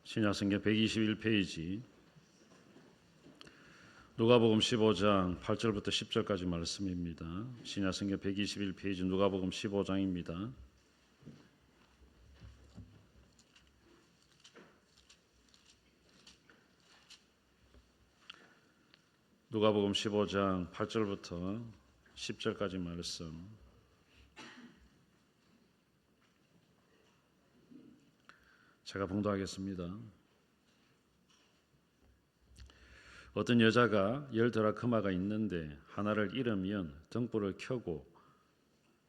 신약성경 121페이지 누가복음 15장 8절부터 10절까지 말씀입니다. 신약성경 121페이지 누가복음 15장입니다. 누가복음 15장 8절부터 10절까지 말씀. 제가 봉독하겠습니다. 어떤 여자가 10드라크마가 있는데 하나를 잃으면 등불을 켜고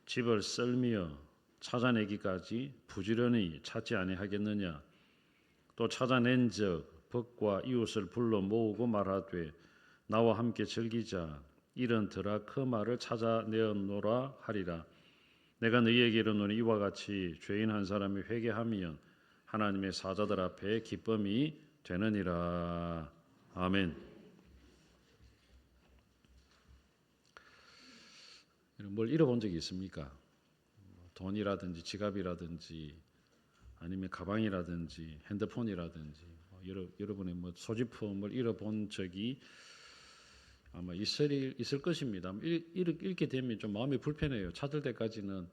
집을 썰며 찾아내기까지 부지런히 찾지 아니하겠느냐. 또 찾아낸즉 벗과 이웃을 불러 모으고 말하되 나와 함께 즐기자. 잃은 드라크마를 찾아내었노라 하리라. 내가 너희에게 이르노니 이와 같이 죄인 한 사람이 회개하면 하나님의 사자들 앞에 기쁨이 되느니라. 아멘. 뭘 잃어본 적이 있습니까? 돈이라든지 지갑이라든지 아니면 가방이라든지 핸드폰이라든지 여러분의 소지품을 잃어본 적이 아마 있을 것입니다. 잃게 되면 좀 마음이 불편해요. 찾을 때까지는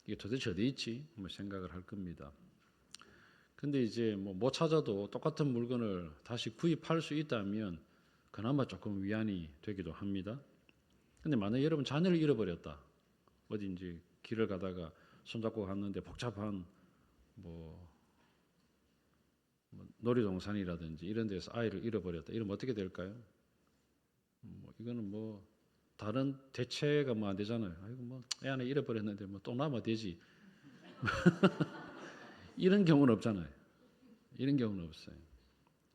이게 도대체 어디 있지? 생각을 할 겁니다. 근데 이제 못 찾아도 똑같은 물건을 다시 구입할 수 있다면 그나마 조금 위안이 되기도 합니다. 근데 만약에 여러분 자녀를 잃어버렸다. 어딘지 길을 가다가 손잡고 갔는데 복잡한 놀이동산이라든지 이런 데서 아이를 잃어버렸다. 이러면 어떻게 될까요? 이거는 다른 대체가 안 되잖아요. 아이고 애 하나 잃어버렸는데 또 남아 되지. 이런 경우는 없잖아요. 이런 경우는 없어요.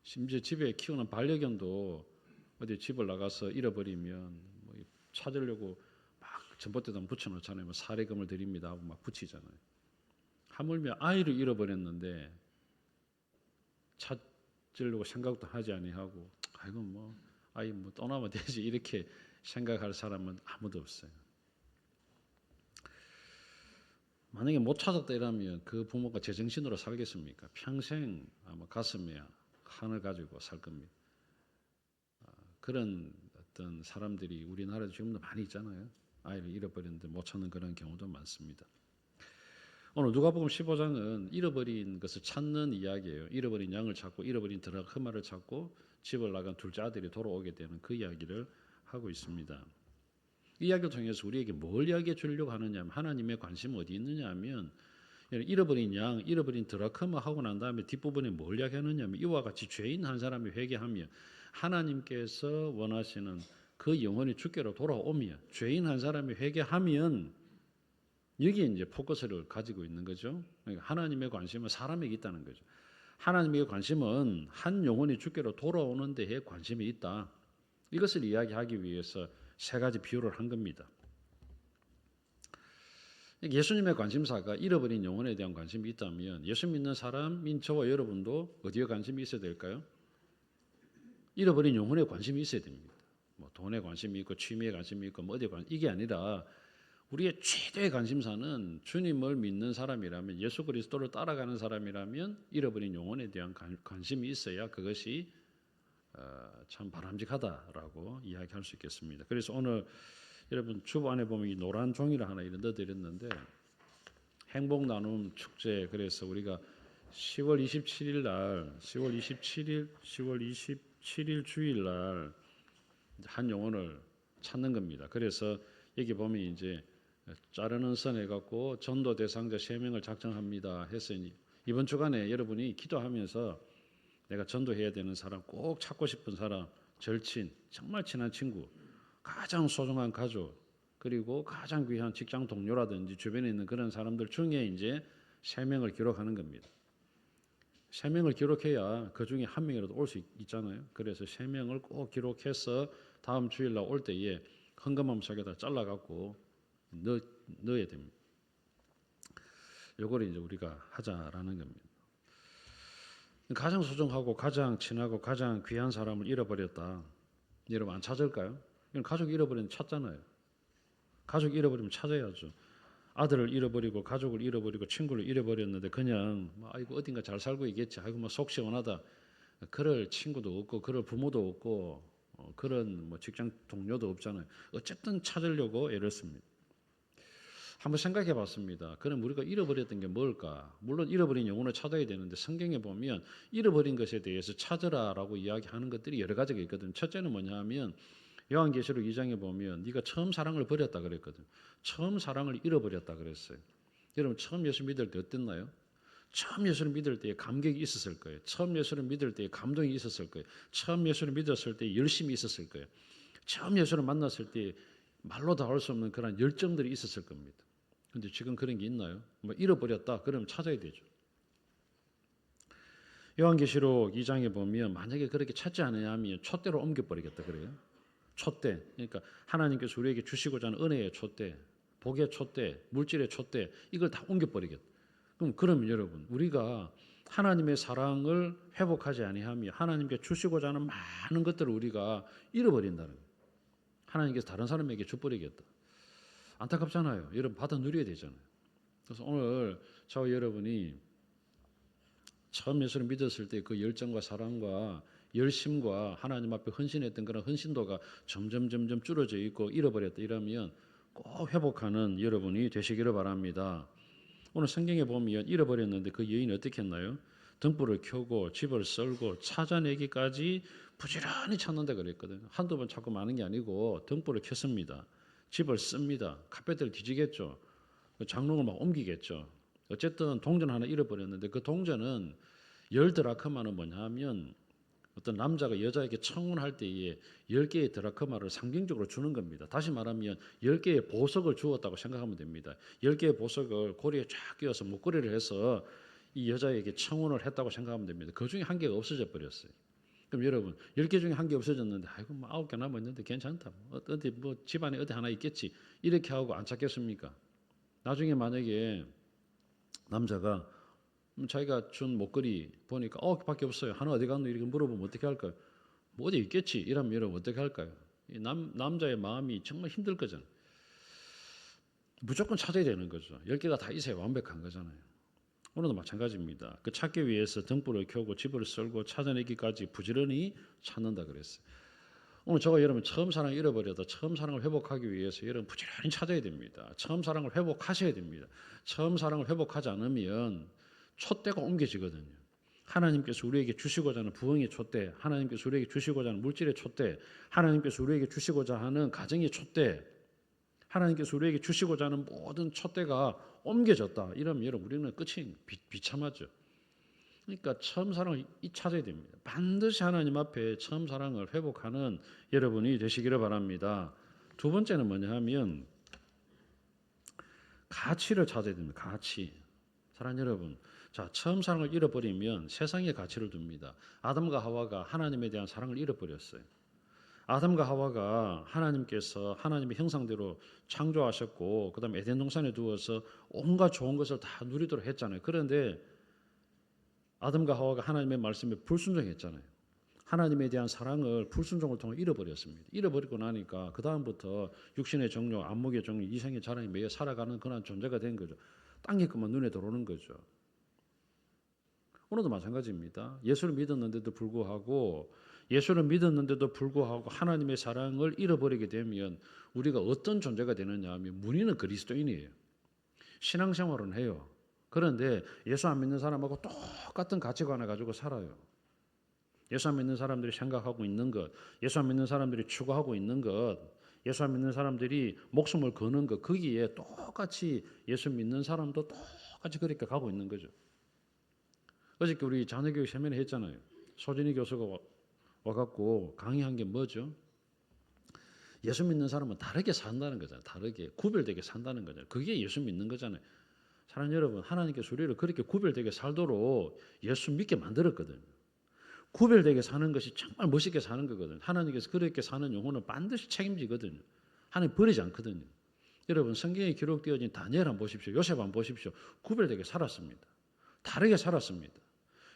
심지어 집에 키우는 반려견도 어디 집을 나가서 잃어버리면 찾으려고 막 전봇대도 붙여놓잖아요. 사례금을 드립니다 하고 막 붙이잖아요. 하물며 아이를 잃어버렸는데 찾으려고 생각도 하지 아니하고 아이고 아이 떠나면 되지 이렇게 생각할 사람은 아무도 없어요. 만약에 못 찾았다 이러면 그 부모가 제정신으로 살겠습니까? 평생 아마 가슴에 한을 가지고 살 겁니다. 그런 어떤 사람들이 우리나라에 지금도 많이 있잖아요. 아이를 잃어버렸는데 못 찾는 그런 경우도 많습니다. 오늘 누가복음 15장은 잃어버린 것을 찾는 이야기예요. 잃어버린 양을 찾고 잃어버린 드라크마를 찾고 집을 나간 둘째 아들이 돌아오게 되는 그 이야기를 하고 있습니다. 이 이야기를 통해서 우리에게 뭘 이야기해 주려고 하느냐 하면 하나님의 관심은 어디 있느냐 하면 잃어버린 양, 잃어버린 드라크마 하고 난 다음에 뒷부분에 뭘 이야기하느냐 하면 이와 같이 죄인 한 사람이 회개하며 하나님께서 원하시는 그 영혼이 주께로 돌아오며 죄인 한 사람이 회개하면 여기에 이제 포커스를 가지고 있는 거죠. 그러니까 하나님의 관심은 사람에게 있다는 거죠. 하나님의 관심은 한 영혼이 주께로 돌아오는 데에 관심이 있다. 이것을 이야기하기 위해서 세 가지 비유를 한 겁니다. 예수님의 관심사가 잃어버린 영혼에 대한 관심이 있다면 예수 믿는 사람인 저와 여러분도 어디에 관심이 있어야 될까요? 잃어버린 영혼에 관심이 있어야 됩니다. 돈에 관심이 있고 취미에 관심이 있고 어디에 관심 이게 아니라 우리의 최대의 관심사는 주님을 믿는 사람이라면 예수 그리스도를 따라가는 사람이라면 잃어버린 영혼에 대한 관심이 있어야 그것이 참 바람직하다라고 이야기할 수 있겠습니다. 그래서 오늘 여러분 주보 안에 보면 이 노란 종이를 하나 이런 넣어드렸는데 행복 나눔 축제 그래서 우리가 10월 27일 주일 날 한 영혼을 찾는 겁니다. 그래서 여기 보면 이제 자르는 선 해갖고 전도 대상자 3명을 작정합니다 해서 이번 주간에 여러분이 기도하면서 내가 전도해야 되는 사람, 꼭 찾고 싶은 사람, 절친, 정말 친한 친구, 가장 소중한 가족, 그리고 가장 귀한 직장 동료라든지 주변에 있는 그런 사람들 중에 이제 3명을 기록하는 겁니다. 3명을 기록해야 그 중에 한 명이라도 올 수 있잖아요. 그래서 3명을 꼭 기록해서 다음 주일날 올 때에 헌금함 속에다 잘라갖고 넣어야 됩니다. 요거를 이제 우리가 하자라는 겁니다. 가장 소중하고 가장 친하고 가장 귀한 사람을 잃어버렸다. 여러분 안 찾을까요? 가족 잃어버리면 찾잖아요. 가족 잃어버리면 찾아야죠. 아들을 잃어버리고 가족을 잃어버리고 친구를 잃어버렸는데 그냥 뭐 아이고 어딘가 잘 살고 있겠지. 아이고 뭐 속 시원하다. 그럴 친구도 없고 그럴 부모도 없고 그런 뭐 직장 동료도 없잖아요. 어쨌든 찾으려고 애를 씁니다. 한번 생각해 봤습니다. 그럼 우리가 잃어버렸던 게 뭘까? 물론 잃어버린 영혼을 찾아야 되는데 성경에 보면 잃어버린 것에 대해서 찾으라라고 이야기하는 것들이 여러 가지가 있거든요. 첫째는 뭐냐 하면 요한계시록 2장에 보면 네가 처음 사랑을 버렸다 그랬거든. 처음 사랑을 잃어버렸다 그랬어요. 여러분 처음 예수 믿을 때 어땠나요? 처음 예수를 믿을 때에 감격이 있었을 거예요. 처음 예수를 믿을 때에 감동이 있었을 거예요. 처음 예수를 믿었을 때 열심이 있었을 거예요. 처음 예수를 만났을 때 말로 다 할 수 없는 그런 열정들이 있었을 겁니다. 근데 지금 그런 게 있나요? 뭐 잃어버렸다. 그러면 찾아야 되죠. 요한계시록 2장에 보면 만약에 그렇게 찾지 않으면 촛대로 옮겨버리겠다 그래요. 촛대. 그러니까 하나님께서 우리에게 주시고자 하는 은혜의 촛대, 복의 촛대, 물질의 촛대 이걸 다 옮겨버리겠다. 그러면 여러분 우리가 하나님의 사랑을 회복하지 아니하며 하나님께 주시고자 하는 많은 것들을 우리가 잃어버린다는 거예요. 하나님께서 다른 사람에게 줘버리겠다. 안타깝잖아요. 여러분 받아 누려야 되잖아요. 그래서 오늘 저와 여러분이 처음 예수를 믿었을 때 그 열정과 사랑과 열심과 하나님 앞에 헌신했던 그런 헌신도가 점점 줄어져 있고 잃어버렸다 이러면 꼭 회복하는 여러분이 되시기를 바랍니다. 오늘 성경에 보면 잃어버렸는데 그 여인이 어떻게 했나요? 등불을 켜고 집을 썰고 찾아내기까지 부지런히 찾는다 그랬거든요. 한두 번 찾고 마는 게 아니고 등불을 켰습니다. 집을 씁니다. 카페트를 뒤지겠죠. 장롱을 막 옮기겠죠. 어쨌든 동전 하나 잃어버렸는데 그 동전은 10드라크마는 뭐냐 하면 어떤 남자가 여자에게 청혼할 때에 10개의 드라크마를 상징적으로 주는 겁니다. 다시 말하면 10개의 보석을 주었다고 생각하면 됩니다. 10개의 보석을 고리에 쫙 끼워서 목걸이를 해서 이 여자에게 청혼을 했다고 생각하면 됩니다. 그 중에 한 개가 없어져 버렸어요. 그럼 여러분 10개 중에 한 개 없어졌는데 아이고 뭐 9개 남았는데 괜찮다. 어디 뭐 집안에 어디 하나 있겠지. 이렇게 하고 안 찾겠습니까? 나중에 만약에 남자가 자기가 준 목걸이 보니까 밖에 없어요. 하나 어디 갔노? 이렇게 물어보면 어떻게 할까요? 뭐 어디 있겠지. 이러면 여러분 어떻게 할까요? 남자의 마음이 정말 힘들 거잖아요. 무조건 찾아야 되는 거죠. 10개가 다 있어야 완벽한 거잖아요. 오늘도 마찬가지입니다. 그 찾기 위해서 등불을 켜고 집을 썰고 찾아내기까지 부지런히 찾는다 그랬어요. 오늘 저와 여러분 처음 사랑을 잃어버려도 처음 사랑을 회복하기 위해서 여러분 부지런히 찾아야 됩니다. 처음 사랑을 회복하셔야 됩니다. 처음 사랑을 회복하지 않으면 촛대가 옮겨지거든요. 하나님께서 우리에게 주시고자 하는 부흥의 촛대, 하나님께서 우리에게 주시고자 하는 물질의 촛대, 하나님께서 우리에게 주시고자 하는 가정의 촛대, 하나님께서 우리에게 주시고자 하는 모든 촛대가 옮겨졌다. 이러면 여러분 우리는 끝이 비참하죠. 그러니까 처음 사랑을 찾아야 됩니다. 반드시 하나님 앞에 처음 사랑을 회복하는 여러분이 되시기를 바랍니다. 두 번째는 뭐냐 하면 가치를 찾아야 됩니다. 가치. 사랑하는 여러분, 자 처음 사랑을 잃어버리면 세상의 가치를 둡니다. 아담과 하와가 하나님에 대한 사랑을 잃어버렸어요. 아담과 하와가 하나님께서 하나님의 형상대로 창조하셨고 그 다음에 에덴 동산에 두어서 온갖 좋은 것을 다 누리도록 했잖아요. 그런데 아담과 하와가 하나님의 말씀에 불순종했잖아요. 하나님에 대한 사랑을 불순종을 통해 잃어버렸습니다. 잃어버리고 나니까 그 다음부터 육신의 정욕, 안목의 정욕, 이생의 자랑에 매여 살아가는 그런 존재가 된 거죠. 땅의 것만 눈에 들어오는 거죠. 오늘도 마찬가지입니다. 예수를 믿었는데도 불구하고 하나님의 사랑을 잃어버리게 되면 우리가 어떤 존재가 되느냐 하면 문의는 그리스도인이에요. 신앙생활은 해요. 그런데 예수 안 믿는 사람하고 똑같은 가치관을 가지고 살아요. 예수 안 믿는 사람들이 생각하고 있는 것, 예수 안 믿는 사람들이 추구하고 있는 것, 예수 안 믿는 사람들이 목숨을 거는 것, 거기에 똑같이 예수 믿는 사람도 똑같이 그렇게 가고 있는 거죠. 어저께 우리 자녀교육 세미나 했잖아요. 소진희 교수가 와갖고 강의한 게 뭐죠? 예수 믿는 사람은 다르게 산다는 거잖아요. 다르게 구별되게 산다는 거잖아요. 그게 예수 믿는 거잖아요. 사랑하는 여러분, 하나님께서 우리를 그렇게 구별되게 살도록 예수 믿게 만들었거든요. 구별되게 사는 것이 정말 멋있게 사는 거거든요. 하나님께서 그렇게 사는 영혼은 반드시 책임지거든요. 하나님 버리지 않거든요. 여러분 성경에 기록되어진 다니엘 한번 보십시오. 요셉 한번 보십시오. 구별되게 살았습니다. 다르게 살았습니다.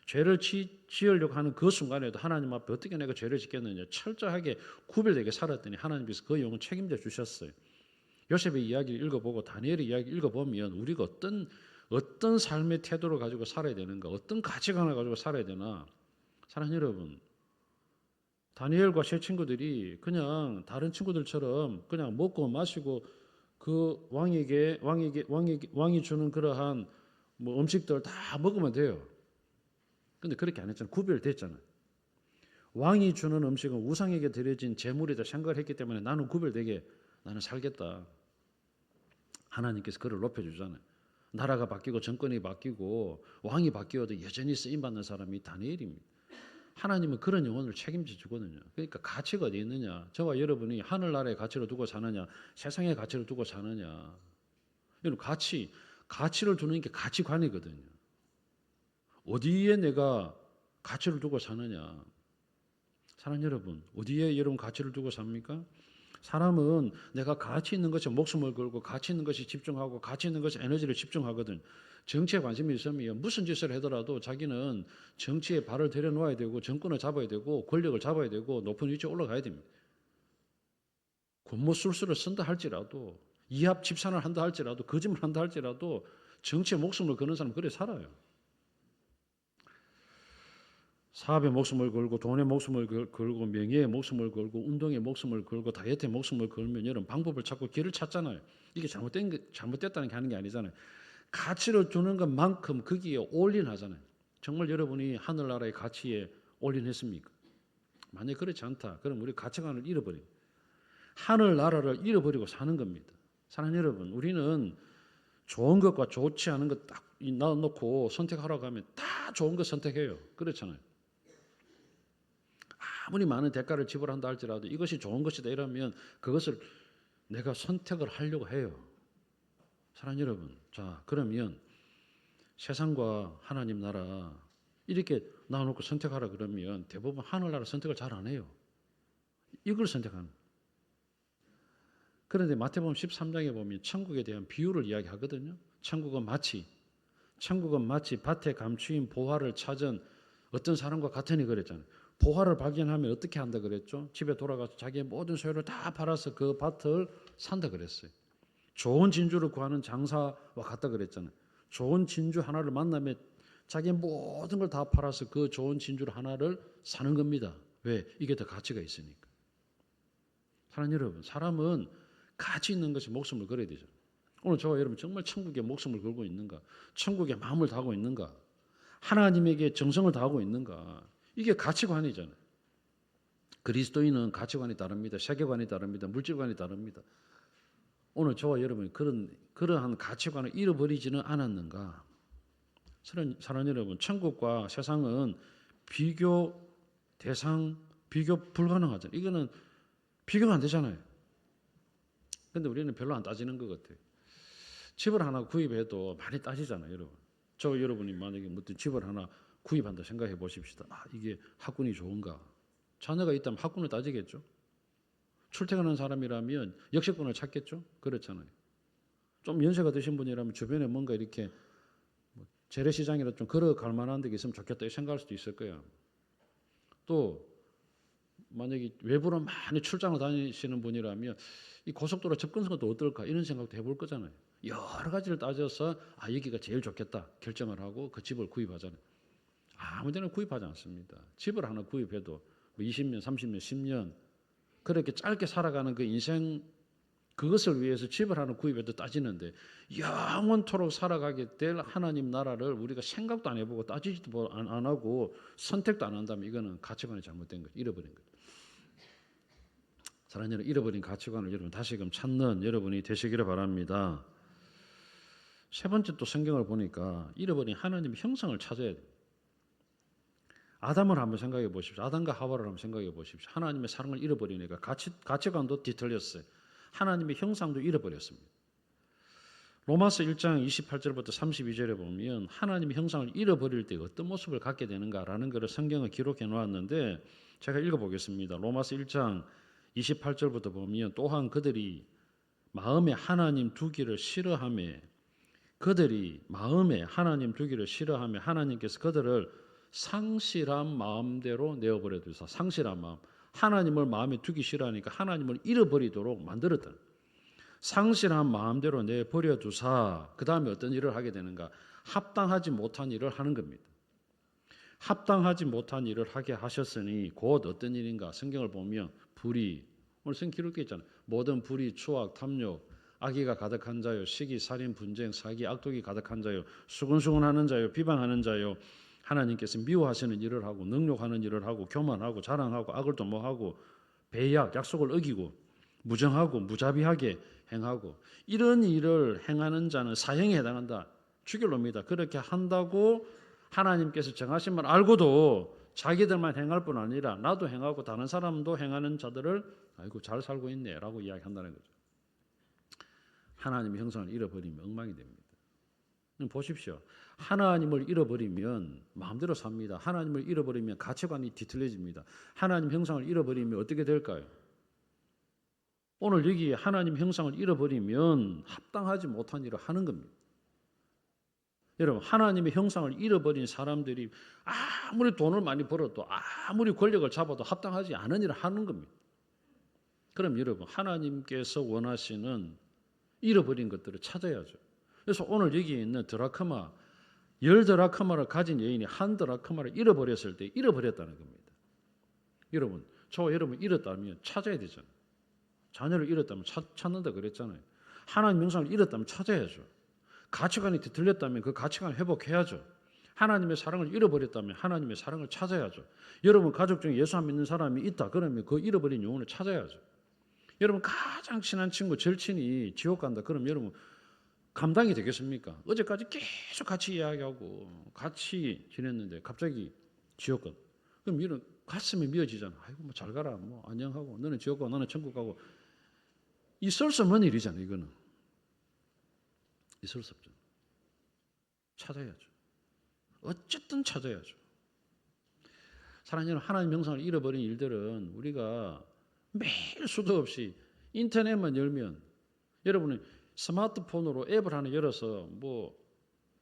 죄를 지으려고 하는 그 순간에도 하나님 앞에 어떻게 내가 죄를 짓겠느냐 철저하게 구별되게 살았더니 하나님께서 그 영혼 책임져 주셨어요. 요셉의 이야기를 읽어보고 다니엘의 이야기를 읽어보면 우리가 어떤 삶의 태도를 가지고 살아야 되는가, 어떤 가치관을 가지고 살아야 되나. 사랑하는 여러분, 다니엘과 세 친구들이 그냥 다른 친구들처럼 그냥 먹고 마시고 그 왕이 주는 그러한 뭐 음식들 다 먹으면 돼요. 근데 그렇게 안 했잖아요. 구별됐잖아요. 왕이 주는 음식은 우상에게 드려진 제물이다 생각을 했기 때문에 나는 구별되게 나는 살겠다. 하나님께서 그를 높여주잖아요. 나라가 바뀌고 정권이 바뀌고 왕이 바뀌어도 여전히 쓰임받는 사람이 다니엘입니다. 하나님은 그런 영혼을 책임져 주거든요. 그러니까 가치가 어디 있느냐. 저와 여러분이 하늘나라의 가치를 두고 사느냐, 세상의 가치를 두고 사느냐. 여러분 가치를 두는 게 가치관이거든요. 어디에 내가 가치를 두고 사느냐. 사랑하는 여러분, 어디에 여러분 가치를 두고 삽니까? 사람은 내가 가치 있는 것에 목숨을 걸고 가치 있는 것에 집중하고 가치 있는 것에 에너지를 집중하거든. 정치에 관심이 있으면 무슨 짓을 하더라도 자기는 정치에 발을 들여놓아야 되고 정권을 잡아야 되고 권력을 잡아야 되고 높은 위치에 올라가야 됩니다. 권모술수를 쓴다 할지라도 이합 집산을 한다 할지라도 거짓말 한다 할지라도 정치에 목숨을 거는 사람은 그래 살아요. 사업에 목숨을 걸고 돈에 목숨을 걸고 명예에 목숨을 걸고 운동에 목숨을 걸고 다이어트에 목숨을 걸면 여러분 방법을 찾고 길을 찾잖아요. 이게 잘못됐다는 게 하는 게 아니잖아요. 가치를 두는 것만큼 거기에 올인하잖아요. 정말 여러분이 하늘나라의 가치에 올인했습니까? 만약 그렇지 않다. 그럼 우리 가치관을 잃어버려요. 하늘나라를 잃어버리고 사는 겁니다. 사랑하는 여러분, 우리는 좋은 것과 좋지 않은 것 딱 놔놓고 선택하라고 하면 다 좋은 거 선택해요. 그렇잖아요. 아무리 많은 대가를 지불한다 할지라도 이것이 좋은 것이다 이러면 그것을 내가 선택을 하려고 해요. 사랑하는 여러분, 자 그러면 세상과 하나님 나라 이렇게 나눠놓고 선택하라 그러면 대부분 하늘나라 선택을 잘 안 해요. 이걸 선택하는. 그런데 마태복음 13장에 보면 천국에 대한 비유를 이야기하거든요. 천국은 마치 밭에 감추인 보화를 찾은 어떤 사람과 같으니 그랬잖아요. 보화를 발견하면 어떻게 한다 그랬죠? 집에 돌아가서 자기의 모든 소유를 다 팔아서 그 밭을 산다 그랬어요. 좋은 진주를 구하는 장사와 같다 그랬잖아요. 좋은 진주 하나를 만나면 자기의 모든 걸 다 팔아서 그 좋은 진주 하나를 사는 겁니다. 왜? 이게 더 가치가 있으니까. 사랑하는 여러분, 사람은 가치 있는 것에 목숨을 걸어야 되죠. 오늘 저와 여러분 정말 천국에 목숨을 걸고 있는가? 천국에 마음을 다하고 있는가? 하나님에게 정성을 다하고 있는가? 이게 가치관이잖아요. 그리스도인은 가치관이 다릅니다. 세계관이 다릅니다. 물질관이 다릅니다. 오늘 저와 여러분이 그러한 가치관을 잃어버리지는 않았는가? 사랑하는 여러분, 천국과 세상은 비교 불가능하잖아요. 이거는 비교가 안 되잖아요. 근데 우리는 별로 안 따지는 것 같아요. 집을 하나 구입해도 많이 따지잖아요, 여러분. 저 여러분이 만약에 무슨 집을 하나 구입한다 생각해 보십시다. 이게 학군이 좋은가? 자녀가 있다면 학군을 따지겠죠. 출퇴근하는 사람이라면 역세권을 찾겠죠. 그렇잖아요. 좀 연세가 드신 분이라면 주변에 뭔가 이렇게 재래시장이라 좀 걸어갈 만한 데가 있으면 좋겠다 이 생각할 수도 있을 거예요. 또 만약에 외부로 많이 출장을 다니시는 분이라면 이 고속도로 접근성도 어떨까 이런 생각도 해볼 거잖아요. 여러 가지를 따져서 여기가 제일 좋겠다 결정을 하고 그 집을 구입하잖아요. 아무 데나 구입하지 않습니다. 집을 하나 구입해도 20년, 30년, 10년 그렇게 짧게 살아가는 그 인생 그것을 위해서 집을 하나 구입해도 따지는데 영원토록 살아가게 될 하나님 나라를 우리가 생각도 안 해보고 따지지도 안 하고 선택도 안 한다면 이거는 가치관이 잘못된 거예요. 잃어버린 거예요. 사랑하는 여러분, 잃어버린 가치관을 여러분 다시금 찾는 여러분이 되시기를 바랍니다. 세 번째 또 성경을 보니까 잃어버린 하나님의 형상을 찾아야 돼요. 아담을 한번 생각해 보십시오. 아담과 하와를 한번 생각해 보십시오. 하나님의 사랑을 잃어버리니까 가치관도 뒤틀렸어요. 하나님의 형상도 잃어버렸습니다. 로마서 1장 28절부터 32절에 보면 하나님의 형상을 잃어버릴 때 어떤 모습을 갖게 되는가라는 것을 성경에 기록해 놓았는데 제가 읽어보겠습니다. 로마서 1장 28절부터 보면 또한 그들이 마음에 하나님 두기를 싫어하며 하나님께서 그들을 상실한 마음대로 내어버려 두사 상실한 마음 하나님을 마음에 두기 싫어하니까 하나님을 잃어버리도록 만들었다. 상실한 마음대로 내버려 두사 그 다음에 어떤 일을 하게 되는가? 합당하지 못한 일을 하는 겁니다. 합당하지 못한 일을 하게 하셨으니 곧 어떤 일인가? 성경을 보면 불의, 오늘 성경 기록되어 있잖아요. 모든 불의, 추악, 탐욕, 악의가 가득한 자요, 시기, 살인, 분쟁, 사기, 악독이 가득한 자요, 수근수근하는 자요, 비방하는 자요, 하나님께서 미워하시는 일을 하고 능욕하는 일을 하고 교만하고 자랑하고 악을 도모하고 배약, 약속을 어기고 무정하고 무자비하게 행하고 이런 일을 행하는 자는 사형에 해당한다. 죽일놈이다. 그렇게 한다고 하나님께서 정하신 걸 알고도 자기들만 행할 뿐 아니라 나도 행하고 다른 사람도 행하는 자들을 아이고 잘 살고 있네라고 이야기한다는 거죠. 하나님의 형상을 잃어버리면 엉망이 됩니다. 보십시오. 하나님을 잃어버리면 마음대로 삽니다. 하나님을 잃어버리면 가치관이 뒤틀려집니다. 하나님 형상을 잃어버리면 어떻게 될까요? 오늘 여기 하나님 형상을 잃어버리면 합당하지 못한 일을 하는 겁니다. 여러분, 하나님의 형상을 잃어버린 사람들이 아무리 돈을 많이 벌어도 아무리 권력을 잡아도 합당하지 않은 일을 하는 겁니다. 그럼 여러분, 하나님께서 원하시는 잃어버린 것들을 찾아야죠. 그래서 오늘 여기 있는 드라크마, 10드라크마를 가진 여인이 1드라크마를 잃어버렸을 때 잃어버렸다는 겁니다. 여러분, 저와 여러분 잃었다면 찾아야 되잖아요. 자녀를 잃었다면 찾는다 그랬잖아요. 하나님 형상을 잃었다면 찾아야죠. 가치관이 뒤틀렸다면 그 가치관을 회복해야죠. 하나님의 사랑을 잃어버렸다면 하나님의 사랑을 찾아야죠. 여러분 가족 중에 예수 안 믿는 사람이 있다 그러면 그 잃어버린 영혼을 찾아야죠. 여러분 가장 친한 친구 절친이 지옥 간다 그럼 여러분 감당이 되겠습니까? 어제까지 계속 같이 이야기하고 같이 지냈는데 갑자기 지옥 가. 그럼 이런 가슴이 미어지잖아. 아이고 뭐 잘 가라 뭐 안녕하고 너는 지옥 가고 나는 천국 가고 있을 수 없는 일이잖아. 이거는 있을 수 없죠. 찾아야죠. 어쨌든 찾아야죠. 사랑하는 여러분, 하나님 형상을 잃어버린 일들은 우리가 매일 수도 없이 인터넷만 열면 여러분은 스마트폰으로 앱을 하나 열어서 뭐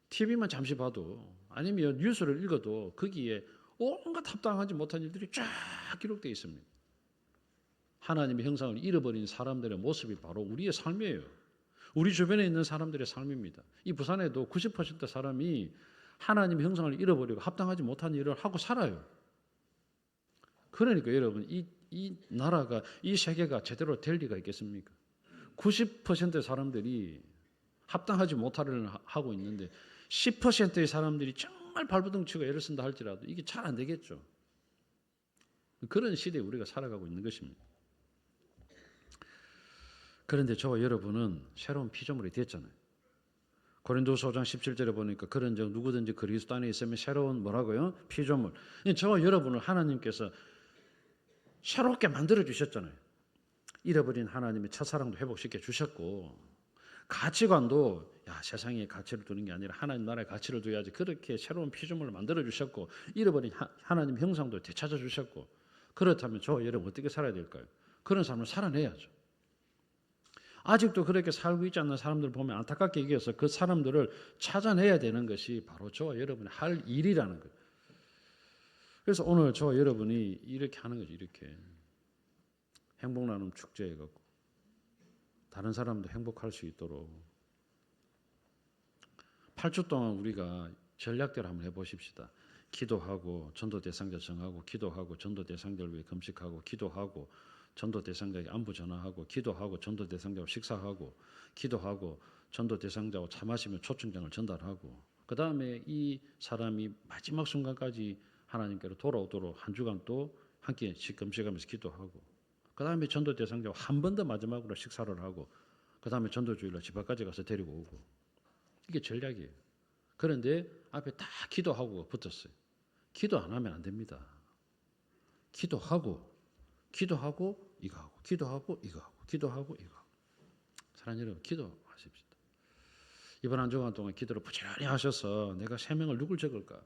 TV만 잠시 봐도 아니면 뉴스를 읽어도 거기에 온갖 합당하지 못한 일들이 쫙 기록되어 있습니다. 하나님의 형상을 잃어버린 사람들의 모습이 바로 우리의 삶이에요. 우리 주변에 있는 사람들의 삶입니다. 이 부산에도 90% 사람이 하나님의 형상을 잃어버리고 합당하지 못한 일을 하고 살아요. 그러니까 여러분 이 나라가 이 세계가 제대로 될 리가 있겠습니까? 90%의 사람들이 합당하지 못할 일을 하고 있는데 10%의 사람들이 정말 발버둥치고 애를 쓴다 할지라도 이게 잘 안 되겠죠. 그런 시대에 우리가 살아가고 있는 것입니다. 그런데 저와 여러분은 새로운 피조물이 됐잖아요. 고린도서 5장 17절에 보니까 그런즉 누구든지 그리스도 안에 있으면 새로운 뭐라고요? 피조물. 저와 여러분을 하나님께서 새롭게 만들어 주셨잖아요. 잃어버린 하나님의 첫사랑도 회복시켜 주셨고 가치관도 세상에 가치를 두는 게 아니라 하나님 나라의 가치를 둬야지 그렇게 새로운 피조물을 만들어 주셨고 잃어버린 하나님 형상도 되찾아 주셨고 그렇다면 저와 여러분 어떻게 살아야 될까요? 그런 삶을 살아내야죠. 아직도 그렇게 살고 있지 않는 사람들 보면 안타깝게 얘기해서 그 사람들을 찾아내야 되는 것이 바로 저와 여러분이 할 일이라는 거예요. 그래서 오늘 저와 여러분이 이렇게 하는 거죠. 이렇게 행복 나눔 축제 해갖고 다른 사람도 행복할 수 있도록 8주 동안 우리가 전략대로 한번 해보십시다. 기도하고 전도 대상자 정하고 기도하고 전도 대상자를 위해 금식하고 기도하고 전도 대상자에게 안부 전화하고 기도하고 전도 대상자와 식사하고 기도하고 전도 대상자와 차 마시며 초청장을 전달하고 그 다음에 이 사람이 마지막 순간까지 하나님께로 돌아오도록 한 주간 또 함께 금식하면서 기도하고 그 다음에 전도 대상자와 한 번 더 마지막으로 식사를 하고 그 다음에 전도주일날 집 앞까지 가서 데리고 오고 이게 전략이에요. 그런데 앞에 다 기도하고 붙었어요. 기도 안 하면 안 됩니다. 기도하고 이거 하고 기도하고 이거 하고 기도하고 이거 하고 사랑하는 여러분 기도하십시다. 이번 한 주간 동안 기도를 부지런히 하셔서 내가 세 명을 누굴 적을까?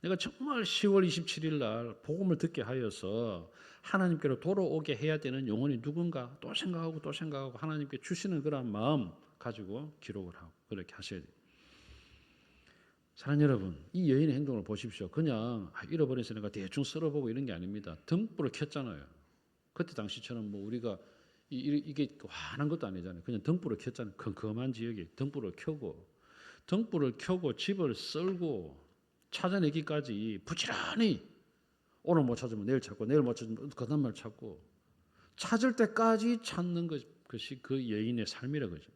내가 정말 10월 27일 날 복음을 듣게 하여서 하나님께로 돌아오게 해야 되는 영혼이 누군가 또 생각하고 하나님께 주시는 그런 마음 가지고 기록을 하고 그렇게 하셔야 돼요. 사랑하는 여러분, 이 여인의 행동을 보십시오. 그냥 잃어버려서 내가 대충 쓸어보고 이런 게 아닙니다. 등불을 켰잖아요. 그때 당시처럼 뭐 우리가 이게 환한 것도 아니잖아요. 그냥 등불을 켰잖아요. 컴컴한 지역에 등불을 켜고 집을 썰고 찾아내기까지 부지런히 오늘 못 찾으면 내일 찾고 내일 못 찾으면 그 다음날 찾고 찾을 때까지 찾는 것이 그 여인의 삶이라 그죠.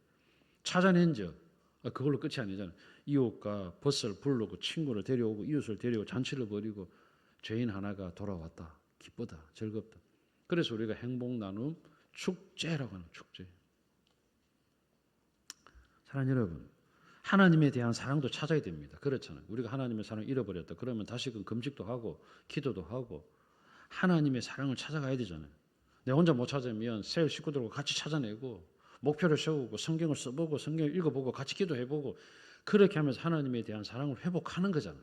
찾아낸 적 그걸로 끝이 아니잖아요. 이웃과 벗을 부르고 친구를 데려오고 이웃을 데려오고 잔치를 벌이고 죄인 하나가 돌아왔다. 기쁘다. 즐겁다. 그래서 우리가 행복 나눔 축제라고 하는 축제. 사랑하는 여러분, 하나님에 대한 사랑도 찾아야 됩니다. 그렇잖아요. 우리가 하나님의 사랑을 잃어버렸다. 그러면 다시금 금식도 하고 기도도 하고 하나님의 사랑을 찾아가야 되잖아요. 내 혼자 못 찾으면 새 식구들과 같이 찾아내고 목표를 세우고 성경을 써보고 성경을 읽어보고 같이 기도해보고 그렇게 하면서 하나님에 대한 사랑을 회복하는 거잖아요.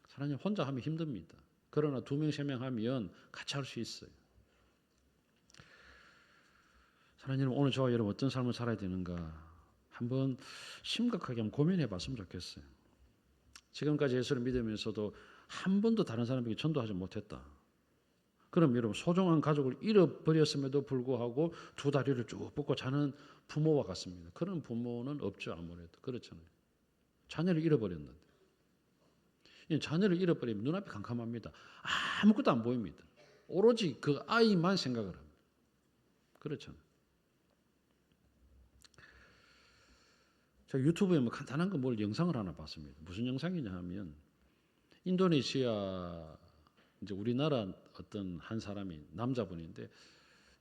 하나님 혼자 하면 힘듭니다. 그러나 2명, 3명 하면 같이 할 수 있어요. 하나님 오늘 저와 여러분 어떤 삶을 살아야 되는가 한번 심각하게 한번 고민해 봤으면 좋겠어요. 지금까지 예수를 믿으면서도 한 번도 다른 사람에게 전도하지 못했다. 그럼 여러분 소중한 가족을 잃어버렸음에도 불구하고 2 다리를 쭉 뻗고 자는 부모와 같습니다. 그런 부모는 없죠. 아무래도 그렇잖아요. 자녀를 잃어버렸는데 자녀를 잃어버리면 눈앞이 캄캄합니다. 아무것도 안 보입니다. 오로지 그 아이만 생각을 합니다. 그렇잖아요. 제가 유튜브에 뭐 간단한 거 뭘 영상을 하나 봤습니다. 무슨 영상이냐 하면 인도네시아 이제 우리나라 어떤 한 사람이 남자분인데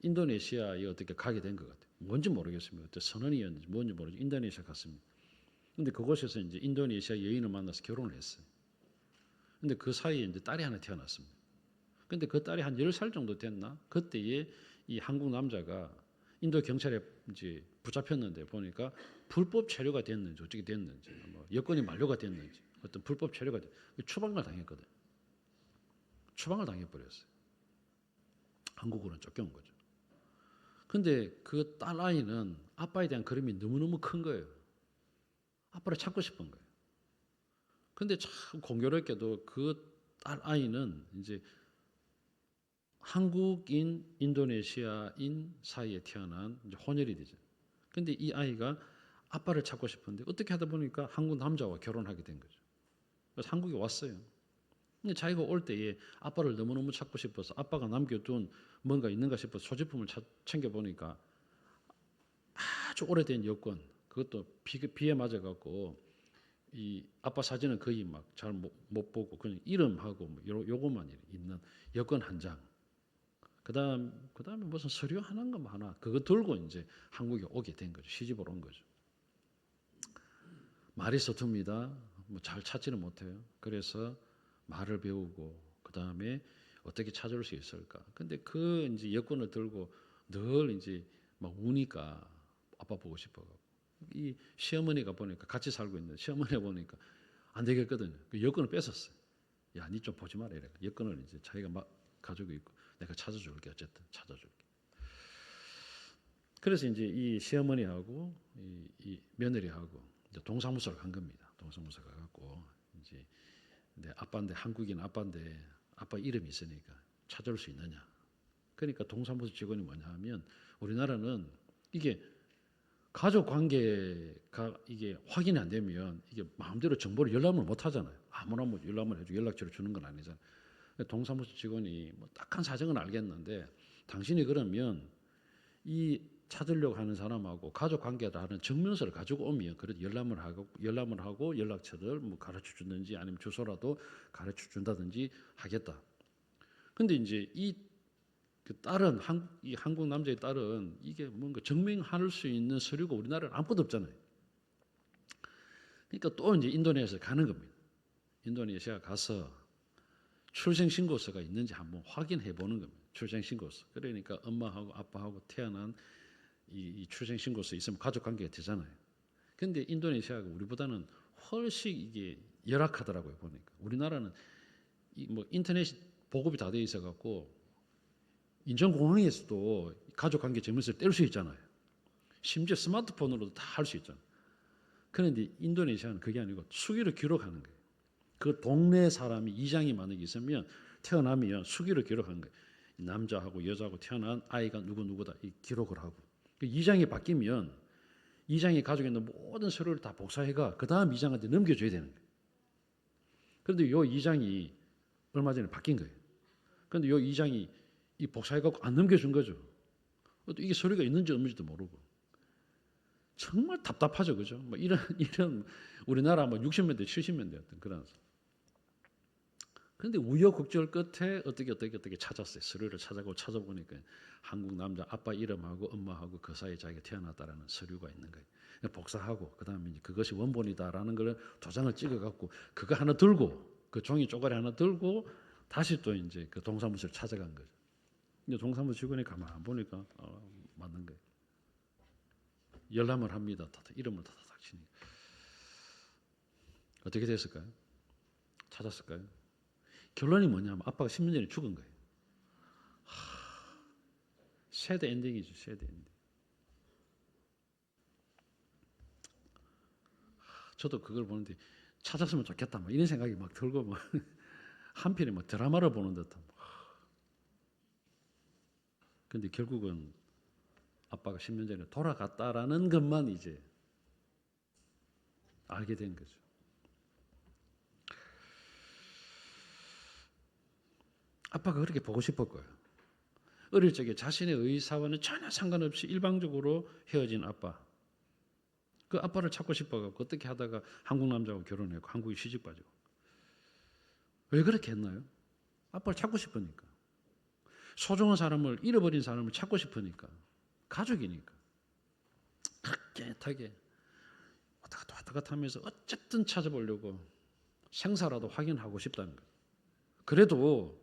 인도네시아에 어떻게 가게 된 것 같아요. 뭔지 모르겠습니다. 그때 선언이었는지 뭔지 모르죠. 인도네시아 갔습니다. 근데 그곳에서 이제 인도네시아 여인을 만나서 결혼을 했어요. 근데 그 사이에 이제 딸이 하나 태어났습니다. 근데 그 딸이 한 10살 정도 됐나? 그때에 이 한국 남자가 인도 경찰에 이제 붙잡혔는데 보니까 불법 체류가 됐는지 어떻게 됐는지 뭐 여권이 만료가 됐는지 어떤 불법 체류가 추방을 당했거든. 추방을 당해버렸어요. 한국으로는 쫓겨온 거죠. 근데 그 딸 아이는 아빠에 대한 그림이 너무너무 큰 거예요. 아빠를 찾고 싶은 거예요. 근데 참 공교롭게도 그 딸 아이는 이제 한국인, 인도네시아인 사이에 태어난 이제 혼혈이 되죠. 근데 이 아이가 아빠를 찾고 싶은데 어떻게 하다 보니까 한국 남자와 결혼하게 된 거죠. 그래서 한국에 왔어요. 근데 자기가 올 때에 아빠를 너무너무 찾고 싶어서 아빠가 남겨둔 뭔가 있는가 싶어서 소지품을 챙겨보니까 아주 오래된 여권, 그것도 비에 맞아갖고 이 아빠 사진은 거의 막 잘 못 보고 그냥 이름하고 뭐 요것만 있는 여권 한 장. 그다음에 무슨 서류 하나인가 뭐 하나 그거 들고 이제 한국에 오게 된 거죠. 시집을 온 거죠. 말이 서툽니다. 뭐 잘 찾지는 못해요. 그래서 말을 배우고 그다음에 어떻게 찾아올 수 있을까? 근데 그 이제 여권을 들고 늘 이제 막 우니까 아빠 보고 싶어가지고 이 시어머니가 보니까 같이 살고 있는 시어머니가 보니까 안 되겠거든요. 그 여권을 뺏었어요. 야, 니 좀 보지 마라 이래. 여권을 이제 자기가 막 가지고 있고 내가 찾아줄게 어쨌든 찾아줄게. 그래서 이제 이 시어머니하고 이 며느리하고 이제 동사무소를 간 겁니다. 동사무소 가갖고 이제 내 아빠인데 한국인 아빠인데 아빠 이름이 있으니까 찾아올 수 있느냐. 그러니까 동사무소 직원이 뭐냐 하면 우리나라는 이게 가족 관계가 이게 확인이 안 되면 이게 마음대로 정보를 열람을 못 하잖아요. 아무나 뭐 열람을 해주고 연락처를 주는 건 아니잖아요. 동사무소 직원이 뭐 딱한 사정은 알겠는데 당신이 그러면 이 찾으려고 하는 사람하고 가족 관계를 하는 증명서를 가지고 오면 그래도 열람을 하고 연락처를 뭐 가르쳐 주든지 아니면 주소라도 가르쳐 준다든지 하겠다. 근데 이제 그 딸은 이 한국 남자의 딸은 이게 뭔가 증명할 수 있는 서류가 우리나라는 아무것도 없잖아요. 그러니까 또 이제 인도네시아 가는 겁니다. 인도네시아 가서 출생신고서가 있는지 한번 확인해 보는 겁니다. 출생신고서. 그러니까 엄마하고 아빠하고 태어난 이 출생신고서 있으면 가족관계가 되잖아요. 근데 인도네시아가 우리보다는 훨씬 이게 열악하더라고요 보니까. 우리나라는 뭐 인터넷 보급이 다 돼 있어 갖고 인천공항에서도 가족관계 증명서를 뗄 수 있잖아요. 심지어 스마트폰으로도 다 할 수 있잖아요. 그런데 인도네시아는 그게 아니고 수기로 기록하는 거예요. 그 동네 사람이 이장이 만약에 있으면 태어나면 수기로 기록하는 거예요. 남자하고 여자하고 태어난 아이가 누구누구다 이 기록을 하고, 2장이 바뀌면 2장이 가지고 있는 모든 서류를 다 복사해가 그 다음 2장한테 넘겨줘야 되는 거예요. 그런데 요 2장이 얼마 전에 바뀐 거예요. 그런데 요 2장이 이 복사해갖고 안 넘겨준 거죠. 이게 서류가 있는지 없는지도 모르고. 정말 답답하죠, 그죠? 뭐 이런 우리나라 뭐 60년대, 70년대였던 그런. 그런데 우여곡절 끝에 어떻게 찾았어요. 서류를 찾아보니까 한국 남자 아빠 이름하고 엄마하고 그 사이에 자기가 태어났다라는 서류가 있는 거예요. 복사하고 그다음에 이제 그것이 원본이다라는 걸 도장을 찍어갖고 그거 하나 들고 그 종이 쪼가리 하나 들고 다시 또 이제 그 동사무소를 찾아간 거죠. 이제 동사무소 직원이 가만 보니까 맞는 거예요. 열람을 합니다. 이름을 다다닥 치니까 어떻게 됐을까요? 찾았을까요? 결론이 뭐냐면 아빠가 10년 전에 죽은 거예요. 새드 엔딩이죠. 새드 엔딩. 저도 그걸 보는데 찾았으면 좋겠다 뭐 이런 생각이 막 들고 막 한편에 뭐 드라마를 보는 듯한. 근데 결국은 아빠가 10년 전에 돌아갔다라는 것만 이제 알게 된 거죠. 아빠가 그렇게 보고 싶을 거예요. 어릴 적에 자신의 의사와는 전혀 상관없이 일방적으로 헤어진 아빠. 그 아빠를 찾고 싶어갖고 어떻게 하다가 한국 남자하고 결혼했고 한국에 시집 빠지고. 왜 그렇게 했나요? 아빠를 찾고 싶으니까. 소중한 사람을 잃어버린 사람을 찾고 싶으니까. 가족이니까. 깨끗하게 왔다 갔다 하면서 어쨌든 찾아보려고 생사라도 확인하고 싶다는 거예요. 그래도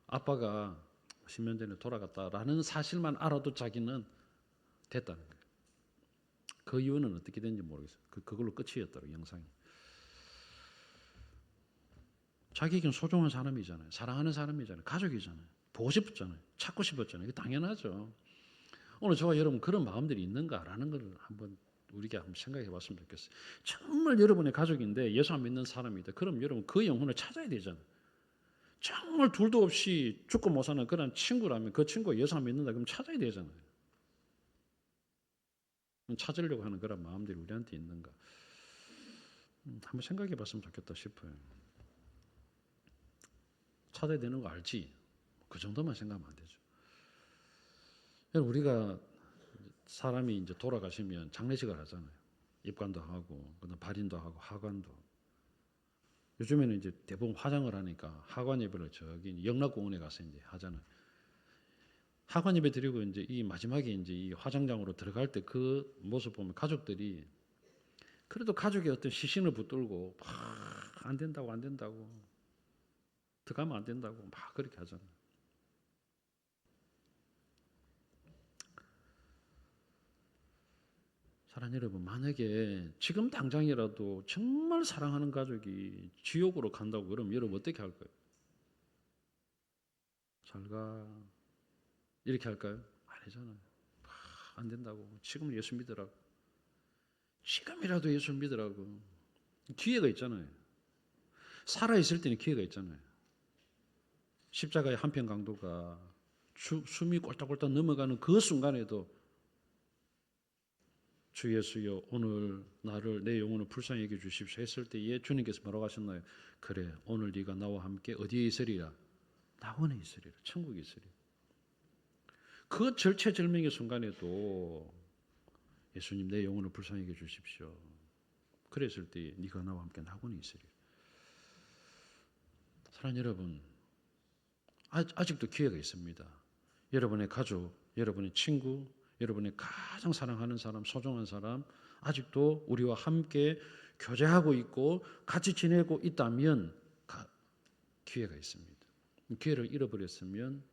아빠가 10년 전에 돌아갔다라는 사실만 알아도 자기는 됐다는 거예요. 그 이유는 어떻게 된지 모르겠어요. 그걸로 끝이었더라고요, 영상이. 자기에겐 소중한 사람이잖아요. 사랑하는 사람이잖아요. 가족이잖아요. 보고 싶었잖아요. 찾고 싶었잖아요. 이게 당연하죠. 오늘 저와 여러분 그런 마음들이 있는가라는 걸 한번 우리가 한번 생각해 봤으면 좋겠어요. 정말 여러분의 가족인데 예수 안 믿는 사람이다. 그럼 여러분 그 영혼을 찾아야 되잖아요. 정말 둘도 없이 죽고 못 사는 그런 친구라면 그 친구가 예수 안 믿는다 그럼 찾아야 되잖아요. 찾으려고 하는 그런 마음들이 우리한테 있는가 한번 생각해 봤으면 좋겠다 싶어요. 찾아야 되는 거 알지? 그 정도만 생각하면 안 되죠. 우리가 사람이 이제 돌아가시면 장례식을 하잖아요. 입관도 하고 그다음 발인도 하고 하관도. 요즘에는 이제 대부분 화장을 하니까 하관 예배를 저기 영락공원에 가서 이제 하잖아요. 하관 예배 드리고 이제 이 마지막에 이제 이 화장장으로 들어갈 때 그 모습 보면 가족들이 그래도 가족의 어떤 시신을 붙들고 막 안 된다고 들어가면 안 된다고 막 그렇게 하잖아요. 사랑하는 여러분, 만약에 지금 당장이라도 정말 사랑하는 가족이 지옥으로 간다고 그러면 여러분 어떻게 할 거예요? 잘 가. 이렇게 할까요? 아니잖아요. 안 된다고. 지금은 예수 믿으라고. 지금이라도 예수 믿으라고. 기회가 있잖아요. 살아있을 때는 기회가 있잖아요. 십자가의 한편 강도가 숨이 꼴딱꼴딱 넘어가는 그 순간에도 주 예수여 오늘 나를 내 영혼을 불쌍히 여겨 주십시오 했을 때에 주님께서 뭐라고 하셨나요? 그래 오늘 네가 나와 함께 어디에 있으리라? 낙원에 있으리라. 천국에 있으리라. 그 절체절명의 순간에도 예수님 내 영혼을 불쌍히 여겨 주십시오. 그랬을 때 네가 나와 함께 낙원에 있으리라. 사랑하는 여러분 아직도 기회가 있습니다. 여러분의 가족, 여러분의 친구, 여러분의 가장 사랑하는 사람, 소중한 사람 아직도 우리와 함께 교제하고 있고 같이 지내고 있다면 기회가 있습니다. 기회를 잃어버렸으면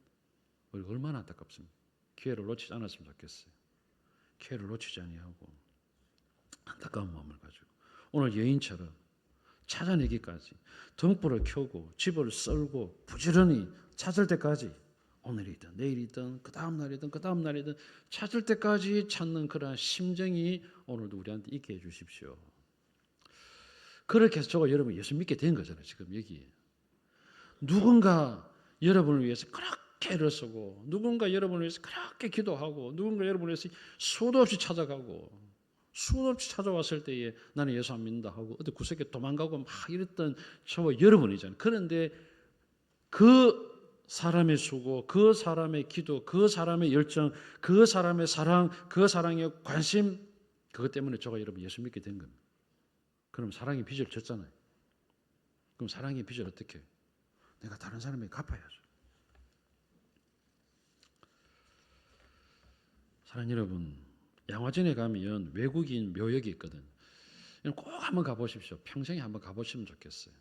얼마나 안타깝습니까? 기회를 놓치지 않았으면 좋겠어요. 기회를 놓치지 아니하고 안타까운 마음을 가지고 오늘 여인처럼 찾아내기까지 등불을 켜고 집을 썰고 부지런히 찾을 때까지 오늘이든 내일이든 그 다음 날이든 찾을 때까지 찾는 그런 심정이 오늘도 우리한테 있게 해주십시오. 그렇게 해서 저가 여러분 예수 믿게 된 거잖아요. 지금 여기 누군가 여러분을 위해서 그렇게 애를 쓰고 누군가 여러분을 위해서 그렇게 기도하고 누군가 여러분을 위해서 수도 없이 찾아가고 수도 없이 찾아왔을 때에 나는 예수 안 믿는다 하고 어디 구석에 도망가고 막 이랬던 저와 여러분이잖아요. 그런데 그 사람의 수고, 그 사람의 기도, 그 사람의 열정, 그 사람의 사랑, 그 사랑의 관심, 그것 때문에 저가 여러분 예수 믿게 된 겁니다. 그럼 사랑의 빚을 졌잖아요. 그럼 사랑의 빚을 어떻게 해요? 내가 다른 사람에게 갚아야죠. 사랑 여러분, 양화진에 가면 외국인 묘역이 있거든. 꼭 한번 가보십시오. 평생에 한번 가보시면 좋겠어요.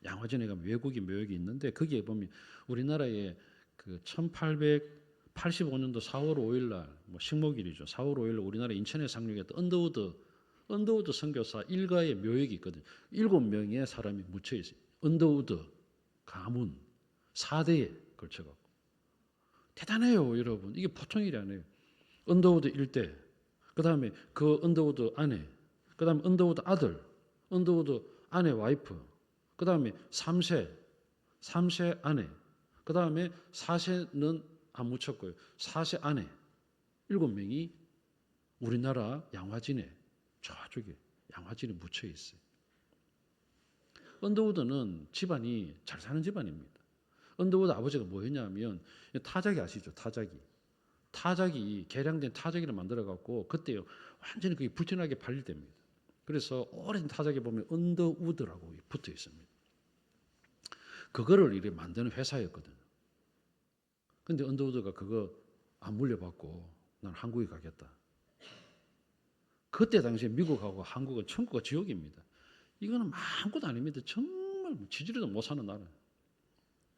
양화진에 가면 외국인 묘역이 있는데 거기에 보면 우리나라에 그 1885년도 4월 5일 날 식목일이죠. 4월 5일 날 우리나라 인천에 상륙했던 언더우드 선교사 일가의 묘역이 있거든요. 7명의 사람이 묻혀 있어요. 언더우드 가문 4대에 걸쳐갖고 대단해요, 여러분. 이게 보통 일이 아니에요. 언더우드 일대, 그 다음에 그 언더우드 아내, 그 다음에 언더우드 아들, 언더우드 아내 와이프, 그 다음에 3세 아내, 그 다음에 4세는 안 묻혔고요. 4세 아내, 7명이 우리나라 양화진에 저쪽에 양화진에 묻혀 있어요. 언더우드는 집안이 잘 사는 집안입니다. 언더우드 아버지가 뭐였냐면 타자기 아시죠? 타자기 개량된 타자기를 만들어 갖고 그때 완전히 그게 불티나게 발릴됩니다. 그래서 오래된 타자기 보면 언더우드라고 붙어 있습니다. 그거를 이렇게 만드는 회사였거든요. 근데 언더우드가 그거 안 물려받고 난 한국에 가겠다. 그때 당시에 미국하고 한국은 천국과 지옥입니다. 이거는 아무것도 아닙니다. 정말 지지리도 못 사는 나라.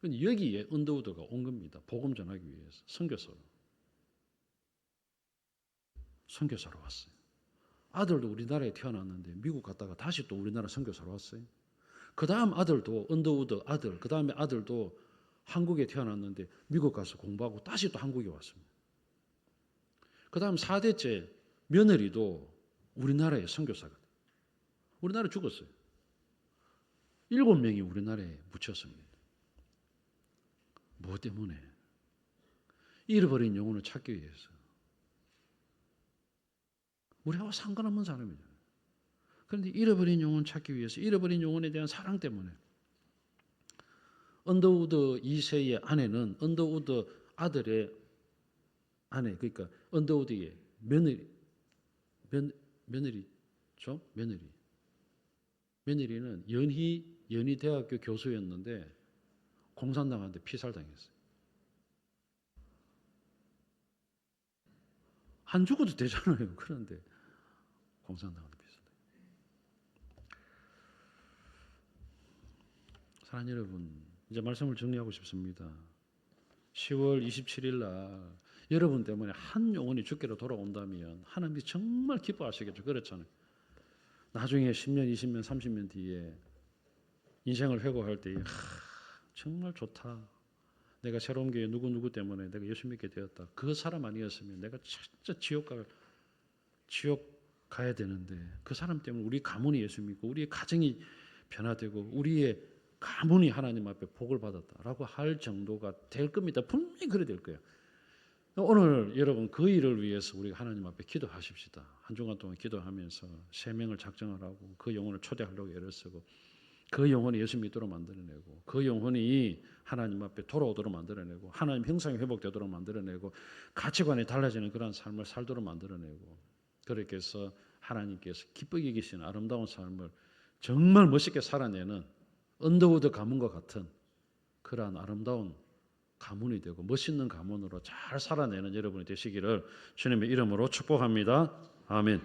근데 여기에 언더우드가 온 겁니다. 복음 전하기 위해서 선교사로 왔어요. 아들도 우리나라에 태어났는데 미국 갔다가 다시 또 우리나라 선교사로 왔어요. 그 다음 아들도 언더우드 아들, 그 다음에 아들도 한국에 태어났는데 미국 가서 공부하고 다시 또 한국에 왔습니다. 그 다음 4대째 며느리도 우리나라의 선교사가 우리나라에 죽었어요. 7명이 우리나라에 묻혔습니다. 뭐 때문에? 잃어버린 영혼을 찾기 위해서. 우리하고 상관없는 사람이잖아요. 그런데 잃어버린 영혼 찾기 위해서, 잃어버린 영혼에 대한 사랑 때문에 언더우드 2세의 아내는 언더우드 아들의 아내, 그러니까 언더우드의 며느리죠? 며느리는 연희대학교 교수였는데 공산당한테 피살당했어요. 안 죽어도 되잖아요. 그런데 공산당한테 피살당했어요. 사랑하는 여러분, 이제 말씀을 정리하고 싶습니다. 10월 27일 날 여러분 때문에 한 영혼이 주께로 돌아온다면 하나님이 정말 기뻐하시겠죠. 그렇잖아요. 나중에 10년, 20년, 30년 뒤에 인생을 회고할 때 정말 좋다. 내가 새로운 교회 누구 때문에 내가 예수 믿게 되었다. 그 사람 아니었으면 내가 진짜 지옥 가야 되는데 그 사람 때문에 우리 가문이 예수 믿고 우리의 가정이 변화되고 우리의 가문이 하나님 앞에 복을 받았다라고 할 정도가 될 겁니다. 분명히 그래 될 거예요. 오늘 여러분 그 일을 위해서 우리가 하나님 앞에 기도하십시다. 한 주간 동안 기도하면서 세 명을 작정을 하고 그 영혼을 초대하려고 애를 쓰고 그 영혼이 예수 믿도록 만들어내고 그 영혼이 하나님 앞에 돌아오도록 만들어내고 하나님 형상이 회복되도록 만들어내고 가치관이 달라지는 그런 삶을 살도록 만들어내고 그렇게 해서 하나님께서 기쁘게 여기시는 아름다운 삶을 정말 멋있게 살아내는 언더우드 가문과 같은 그러한 아름다운 가문이 되고 멋있는 가문으로 잘 살아내는 여러분이 되시기를 주님의 이름으로 축복합니다. 아멘.